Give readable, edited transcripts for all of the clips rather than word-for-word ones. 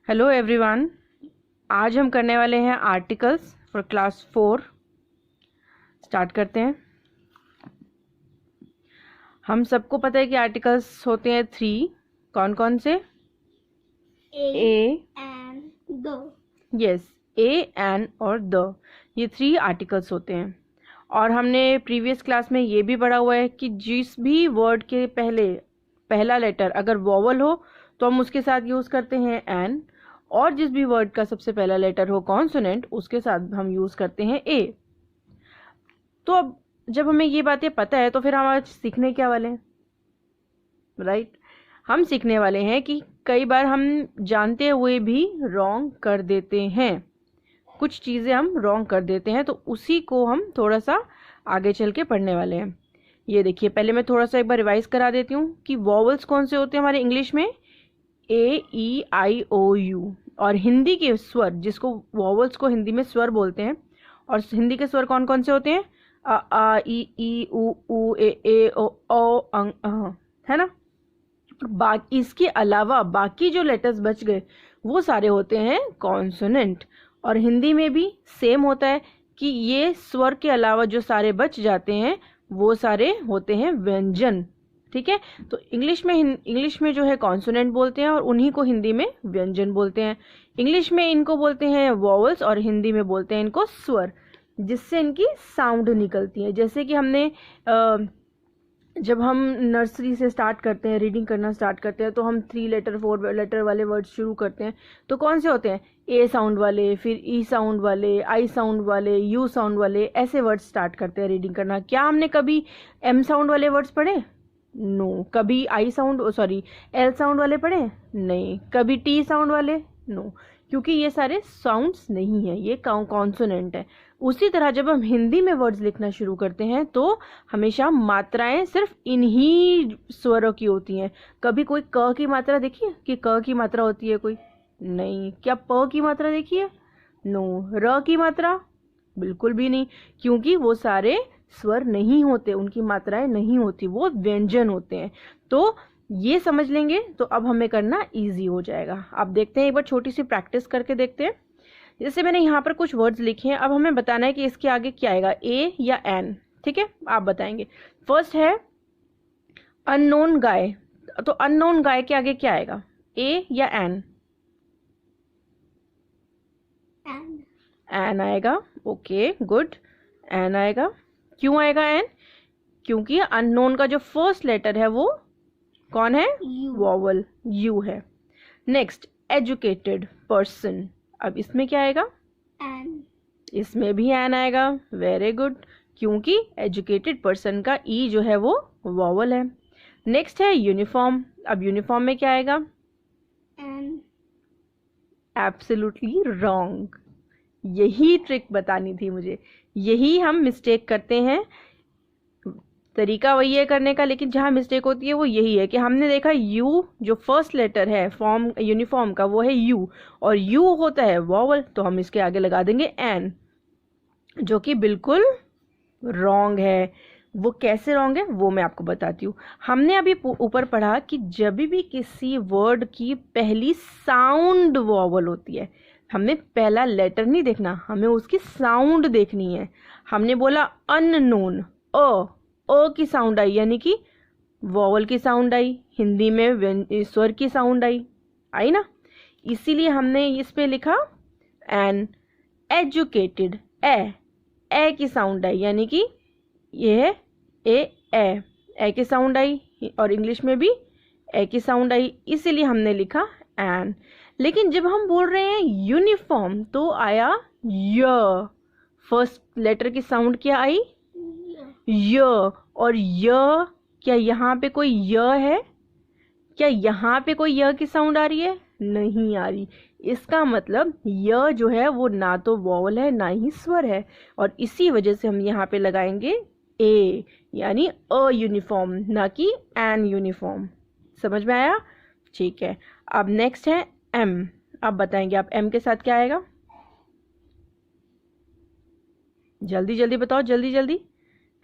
Hello everyone. आज हम करने वाले हैं आर्टिकल्स फॉर क्लास 4। स्टार्ट करते हैं। हम सबको पता है कि आर्टिकल्स होते हैं 3। कौन कौन से? A and the. Yes, a an और द, ये 3 आर्टिकल्स होते हैं। और हमने प्रीवियस क्लास में ये भी पढ़ा हुआ है कि जिस भी वर्ड के पहले पहला लेटर अगर वॉवल हो तो हम उसके साथ यूज़ करते हैं एन, और जिस भी वर्ड का सबसे पहला लेटर हो कॉन्सोनेंट उसके साथ हम यूज़ करते हैं ए। तो अब जब हमें ये बातें पता है तो फिर हम आज सीखने क्या वाले हैं? राइट, हम सीखने वाले हैं कि कई बार हम जानते हुए भी रॉन्ग कर देते हैं, कुछ चीज़ें हम रॉन्ग कर देते हैं, तो उसी को हम थोड़ा सा आगे चल के पढ़ने वाले हैं। ये देखिए, पहले मैं थोड़ा सा एक बार रिवाइज करा देती हूँ कि वॉवल्स कौन से होते हैं हमारे इंग्लिश में, ए ई आई ओ यू। और हिंदी के स्वर, जिसको वॉवल्स को हिंदी में स्वर बोलते हैं, और हिंदी के स्वर कौन कौन से होते हैं? अ आ ई उ ए ओ अंग अह, है ना। बाकी इसके अलावा बाकी जो लेटर्स बच गए वो सारे होते हैं कॉन्सोनेंट। और हिंदी में भी सेम होता है कि ये स्वर के अलावा जो सारे बच जाते हैं वो सारे होते हैं व्यंजन। ठीक है, तो इंग्लिश में जो है कॉन्सोनेंट बोलते हैं और उन्हीं को हिंदी में व्यंजन बोलते हैं। इंग्लिश में इनको बोलते हैं वॉवल्स और हिंदी में बोलते हैं इनको स्वर, जिससे इनकी साउंड निकलती है। जैसे कि हमने जब हम नर्सरी से स्टार्ट करते हैं, रीडिंग करना स्टार्ट करते हैं, तो हम 3 लेटर 4 लेटर वाले वर्ड शुरू करते हैं। तो कौन से होते हैं? ए साउंड वाले, फिर ई साउंड वाले, आई साउंड वाले, यू साउंड वाले, ऐसे वर्ड स्टार्ट करते हैं रीडिंग करना। क्या हमने कभी एम साउंड वाले वर्ड्स पढ़े? नो। कभी I sound sorry L sound वाले पढ़े? नहीं। कभी टी साउंड वाले? नो, क्योंकि ये सारे साउंड्स नहीं है, ये कॉन्सोनेंट है। उसी तरह जब हम हिंदी में वर्ड्स लिखना शुरू करते हैं तो हमेशा मात्राएं सिर्फ इन्हीं स्वरों की होती हैं। कभी कोई क की मात्रा देखी है कि क की मात्रा होती है कोई? नहीं। क्या प की मात्रा देखी है? नो। र की मात्रा? बिल्कुल भी नहीं, क्योंकि वो सारे स्वर नहीं होते, उनकी मात्राएं नहीं होती, वो व्यंजन होते हैं। तो ये समझ लेंगे तो अब हमें करना इजी हो जाएगा। आप देखते हैं, एक बार छोटी सी प्रैक्टिस करके देखते हैं। जैसे मैंने यहाँ पर कुछ वर्ड्स लिखे हैं, अब हमें बताना है कि इसके आगे क्या आएगा, ए या एन। ठीक है, आप बताएंगे। फर्स्ट है अननोन गाय, तो अननोन गाय के आगे क्या आएगा, ए या एन? And. एन आएगा। ओके गुड, एन आएगा। क्यों आएगा एन? क्योंकि अननोन का जो फर्स्ट लेटर है वो कौन है? You. वॉवल यू है। नेक्स्ट एजुकेटेड पर्सन, अब इसमें क्या आएगा? And. इसमें भी एन आएगा। वेरी गुड, क्योंकि एजुकेटेड पर्सन का ई जो है वो वॉवल है। नेक्स्ट है यूनिफॉर्म, अब यूनिफॉर्म में क्या आएगा? And. एब्सोल्युटली रॉन्ग, यही ट्रिक बतानी थी मुझे, यही हम मिस्टेक करते हैं। तरीका वही है करने का, लेकिन जहाँ मिस्टेक होती है वो यही है कि हमने देखा यू जो फर्स्ट लेटर है फॉर्म यूनिफॉर्म का वो है यू, और यू होता है वॉवल, तो हम इसके आगे लगा देंगे एन, जो कि बिल्कुल रॉन्ग है। वो कैसे रॉन्ग है वो मैं आपको बताती हूँ। हमने अभी ऊपर पढ़ा कि जब भी किसी वर्ड की पहली साउंड वॉवल होती है, हमें पहला लेटर नहीं देखना, हमें उसकी साउंड देखनी है। हमने बोला अननोन, अ की साउंड आई, यानी कि वॉवल की साउंड आई, हिंदी में स्वर की साउंड आई ना। इसीलिए हमने इस पे लिखा एन। एजुकेटेड, ए की साउंड आई, यानी कि ये है ए की साउंड आई, और इंग्लिश में भी ए की साउंड आई, इसीलिए हमने लिखा एन। लेकिन जब हम बोल रहे हैं यूनिफॉर्म तो आया य, फर्स्ट लेटर की साउंड क्या आई? य। और य, क्या यहाँ पे कोई य है? क्या यहाँ पे कोई य की साउंड आ रही है? नहीं आ रही। इसका मतलब य जो है वो ना तो वॉवल है ना ही स्वर है, और इसी वजह से हम यहाँ पे लगाएंगे ए, यानी अ यूनिफॉर्म, ना कि एन यूनिफॉर्म। समझ में आया? ठीक है। अब नेक्स्ट है एम। अब बताएंगे आप एम के साथ क्या आएगा? जल्दी जल्दी बताओ, जल्दी जल्दी,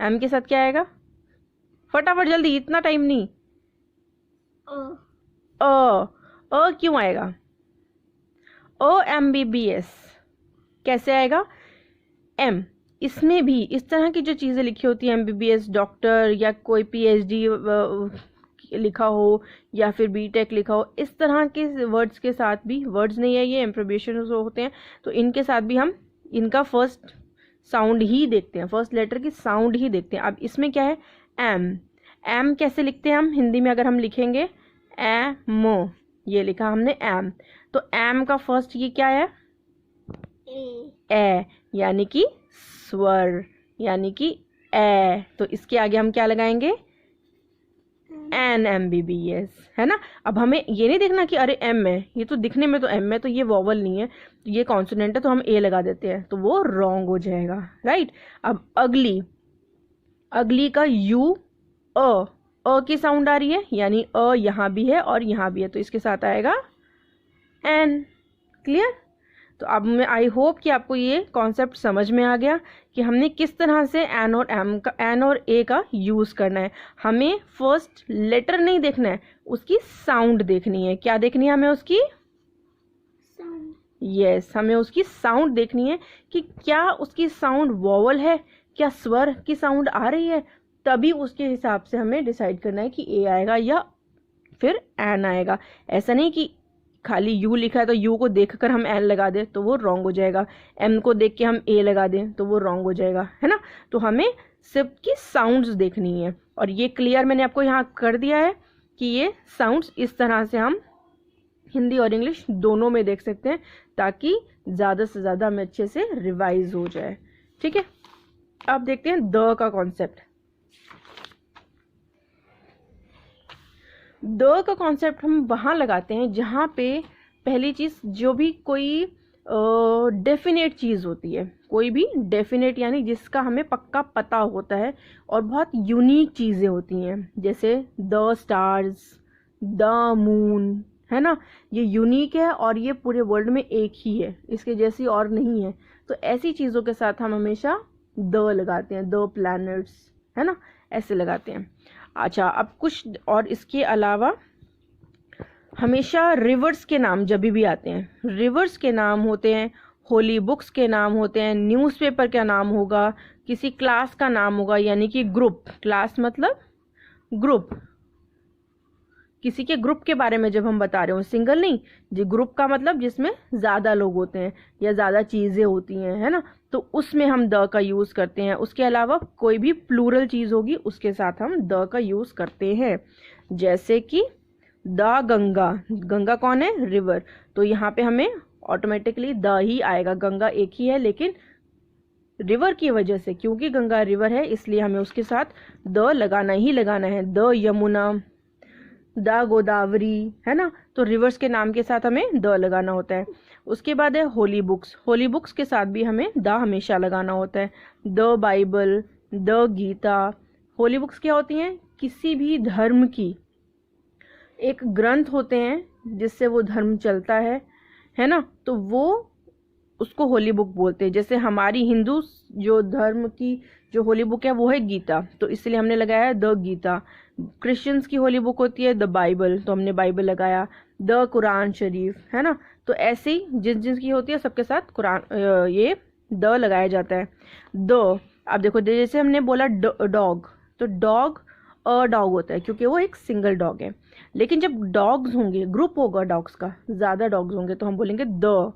एम के साथ क्या आएगा? फटाफट जल्दी, इतना टाइम नहीं। A. अ क्यों आएगा? MBBS कैसे आएगा? M, इसमें भी इस तरह की जो चीज़ें लिखी होती हैं, MBBS डॉक्टर या कोई PhD लिखा हो या फिर BTech लिखा हो, इस तरह के वर्ड्स के साथ भी, वर्ड्स नहीं है ये, एम्प्रोबेशन होते हैं, तो इनके साथ भी हम इनका फर्स्ट साउंड ही देखते हैं, फर्स्ट लेटर की साउंड ही देखते हैं। अब इसमें क्या है? एम कैसे लिखते हैं हम हिंदी में? अगर हम लिखेंगे एम, ये लिखा हमने एम, तो एम का फर्स्ट ये क्या है? ए, यानी कि स्वर, यानी कि ए, तो इसके आगे हम क्या लगाएंगे? एन MBBS, है ना। अब हमें ये नहीं देखना कि अरे एम है, ये तो दिखने में तो एम है, तो ये वॉवल नहीं है, तो ये कॉन्सोनेंट है, तो हम ए लगा देते हैं, तो वो रॉन्ग हो जाएगा, राइट। अब अगली का यू, अ की साउंड आ रही है, यानी अ यहाँ भी है और यहाँ भी है, तो इसके साथ आएगा एन। क्लियर? तो अब मैं आई होप कि आपको ये कॉन्सेप्ट समझ में आ गया कि हमने किस तरह से एन और ए का यूज करना है। हमें फर्स्ट लेटर नहीं देखना है, उसकी साउंड देखनी है। क्या देखनी है हमें? उसकी साउंड। यस, हमें उसकी साउंड देखनी है कि क्या उसकी साउंड वॉवल है, क्या स्वर की साउंड आ रही है, तभी उसके हिसाब से हमें डिसाइड करना है कि ए आएगा या फिर एन आएगा। ऐसा नहीं कि खाली यू लिखा है तो यू को देखकर हम एन लगा दें तो वो रॉन्ग हो जाएगा, एम को देख के हम ए लगा दें तो वो रॉन्ग हो जाएगा, है ना। तो हमें सिर्फ की साउंड्स देखनी है, और ये क्लियर मैंने आपको यहाँ कर दिया है कि ये साउंड्स इस तरह से हम हिंदी और इंग्लिश दोनों में देख सकते हैं, ताकि ज़्यादा से ज़्यादा हमें अच्छे से रिवाइज हो जाए। ठीक है, अब देखते हैं द का कॉन्सेप्ट। द का कॉन्सेप्ट हम वहाँ लगाते हैं जहाँ पे पहली चीज़, जो भी कोई डेफिनेट चीज़ होती है, कोई भी डेफिनेट यानी जिसका हमें पक्का पता होता है, और बहुत यूनिक चीज़ें होती हैं, जैसे द स्टार्स, द मून, है ना। ये यूनिक है और ये पूरे वर्ल्ड में एक ही है, इसके जैसी और नहीं है। तो ऐसी चीज़ों के साथ हम हमेशा द लगाते हैं, द प्लैनेट्स, है ना, ऐसे लगाते हैं। अच्छा, अब कुछ और इसके अलावा हमेशा रिवर्स के नाम जब भी आते हैं, रिवर्स के नाम होते हैं, होली बुक्स के नाम होते हैं, न्यूज़पेपर का नाम होगा, किसी क्लास का नाम होगा, यानी कि ग्रुप, क्लास मतलब ग्रुप, किसी के ग्रुप के बारे में जब हम बता रहे हो, सिंगल नहीं जी, ग्रुप का मतलब जिसमें ज़्यादा लोग होते हैं या ज़्यादा चीज़ें होती हैं, है ना, तो उसमें हम द का यूज़ करते हैं। उसके अलावा कोई भी प्लूरल चीज़ होगी उसके साथ हम द का यूज़ करते हैं, जैसे कि द गंगा, गंगा कौन है? रिवर, तो यहाँ पे हमें ऑटोमेटिकली द ही आएगा। गंगा एक ही है, लेकिन रिवर की वजह से, क्योंकि गंगा रिवर है, इसलिए हमें उसके साथ द लगाना ही लगाना है। द यमुना, द गोदावरी, है ना, तो रिवर्स के नाम के साथ हमें द लगाना होता है। उसके बाद है होली बुक्स, होली बुक्स के साथ भी हमें द हमेशा लगाना होता है। The Bible, the Gita. Holy books क्या होती हैं? किसी भी धर्म की एक ग्रंथ होते हैं जिससे वो धर्म चलता है ना, तो वो उसको होली बुक बोलते हैं। जैसे हमारी हिंदू जो धर्म की जो होली बुक है वो है गीता, तो इसलिए हमने लगाया है द गीता। क्रिश्चियंस की होली बुक होती है द बाइबल, तो हमने बाइबल लगाया। द कुरान शरीफ, है ना, तो ऐसे ही जिस जिसकी होती है सबके साथ कुरान ये द लगाया जाता है। द, अब देखो जैसे हमने बोला डॉग, तो डॉग अ डॉग होता है क्योंकि वो एक सिंगल डॉग है। लेकिन जब डॉग्स होंगे, ग्रुप होगा डॉग्स का, ज़्यादा डॉग्स होंगे, तो हम बोलेंगे द,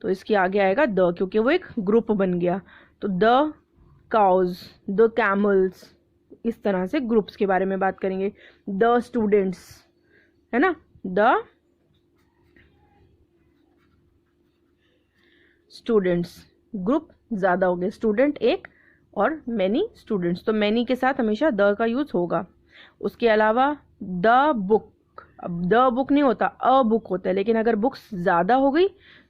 तो इसके आगे आएगा द, क्योंकि वो एक ग्रुप बन गया। तो द काउज, द कैमल्स, इस तरह से ग्रुप्स के बारे में बात करेंगे। द स्टूडेंट्स, है ना, द स्टूडेंट्स, ग्रुप ज़्यादा हो गए, स्टूडेंट एक और मैनी स्टूडेंट्स, तो मैनी के साथ हमेशा द का यूज होगा। उसके अलावा द बुक, अब द बुक नहीं होता, अ बुक होता है, लेकिन अगर बुक्स ज़्यादा हो गई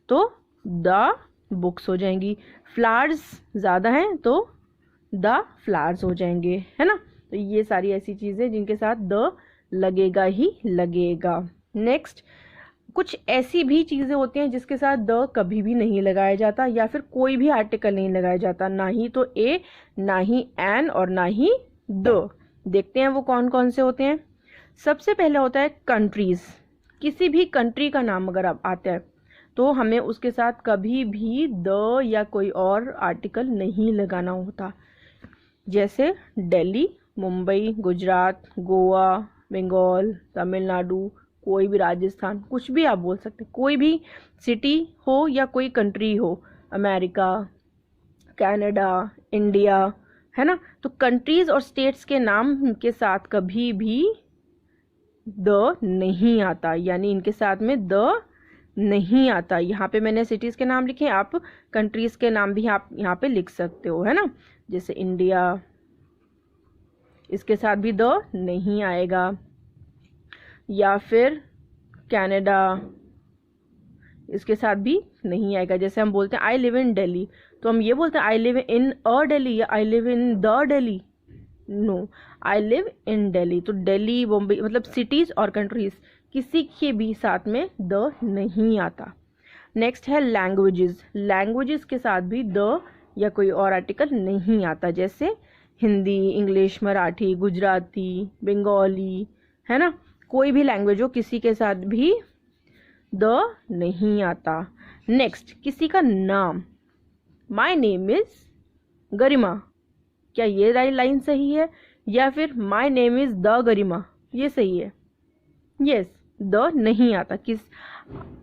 तो द बुक्स हो जाएंगी। फ्लावर्स ज़्यादा हैं तो द फ्लावर्स हो जाएंगे, है ना। तो ये सारी ऐसी चीज़ें जिनके साथ द लगेगा ही लगेगा। नेक्स्ट, कुछ ऐसी भी चीज़ें होती हैं जिसके साथ द कभी भी नहीं लगाया जाता, या फिर कोई भी आर्टिकल नहीं लगाया जाता, ना ही तो ए, ना ही एन और ना ही द। देखते हैं वो कौन कौन से होते हैं। सबसे पहले होता है कंट्रीज। किसी भी कंट्री का नाम अगर आप आता है तो हमें उसके साथ कभी भी द या कोई और आर्टिकल नहीं लगाना होता। जैसे दिल्ली, मुंबई, गुजरात, गोवा, बंगाल, तमिलनाडु, कोई भी राजस्थान, कुछ भी आप बोल सकते हैं, कोई भी सिटी हो या कोई कंट्री हो, अमेरिका, कनाडा, इंडिया, है ना। तो कंट्रीज और स्टेट्स के नाम के साथ कभी भी द नहीं आता, यानी इनके साथ में द नहीं आता। यहाँ पे मैंने सिटीज के नाम लिखे, आप कंट्रीज के नाम भी आप यहाँ पे लिख सकते हो, है ना। जैसे इंडिया, इसके साथ भी द नहीं आएगा, या फिर कनाडा, इसके साथ भी नहीं आएगा। जैसे हम बोलते हैं आई लिव इन दिल्ली, तो हम ये बोलते हैं आई लिव इन अ दिल्ली या I live in the Delhi, no, I live in Delhi. तो दिल्ली, बॉम्बे, मतलब सिटीज और कंट्रीज किसी के भी साथ में द नहीं आता। नेक्स्ट है लैंग्वेजेस। लैंग्वेजेस के साथ भी द या कोई और आर्टिकल नहीं आता। जैसे हिंदी, इंग्लिश, मराठी, गुजराती, बंगाली, है ना, कोई भी लैंग्वेज हो, किसी के साथ भी द नहीं आता। नेक्स्ट, किसी का नाम, माई नेम इज गरिमा, क्या ये लाइन सही है? या फिर माई नेम इज द गरिमा, ये सही है? यस, द नहीं आता। किस,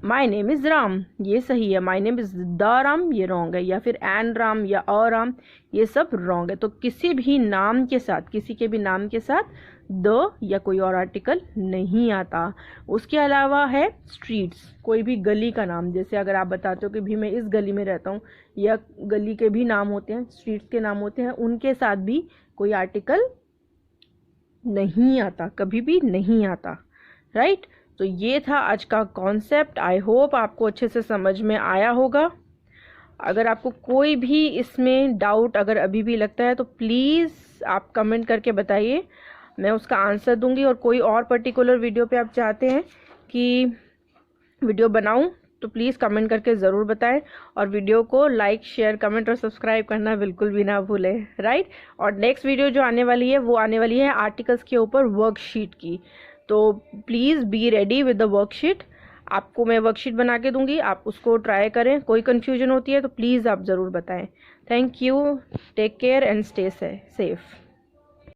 माई नेम इज राम, ये सही है। My name is the Ram, ये रॉन्ग है। या फिर एन राम या अ राम, ये सब रॉन्ग है। तो किसी भी नाम के साथ, किसी के भी नाम के साथ द या कोई और आर्टिकल नहीं आता। उसके अलावा है स्ट्रीट्स, कोई भी गली का नाम, जैसे अगर आप बताते हो कि भी मैं इस गली में रहता हूँ, या गली के भी नाम होते हैं, स्ट्रीट्स के नाम होते हैं, उनके साथ भी कोई आर्टिकल नहीं आता, कभी भी नहीं आता, राइट। तो ये था आज का कॉन्सेप्ट। आई होप आपको अच्छे से समझ में आया होगा। अगर आपको कोई भी इसमें डाउट अगर अभी भी लगता है तो प्लीज़ आप कमेंट करके बताइए, मैं उसका आंसर दूंगी। और कोई और पर्टिकुलर वीडियो पे आप चाहते हैं कि वीडियो बनाऊं तो प्लीज़ कमेंट करके ज़रूर बताएं। और वीडियो को लाइक, शेयर, कमेंट और सब्सक्राइब करना बिल्कुल भी ना भूलें, राइट। और नेक्स्ट वीडियो जो आने वाली है वो आने वाली है आर्टिकल्स के ऊपर वर्कशीट की। तो please be ready with the worksheet. आपको मैं वर्कशीट बना के दूंगी, आप उसको ट्राई करें। कोई कन्फ्यूजन होती है तो प्लीज़ आप ज़रूर बताएं। Thank you, take care and stay safe.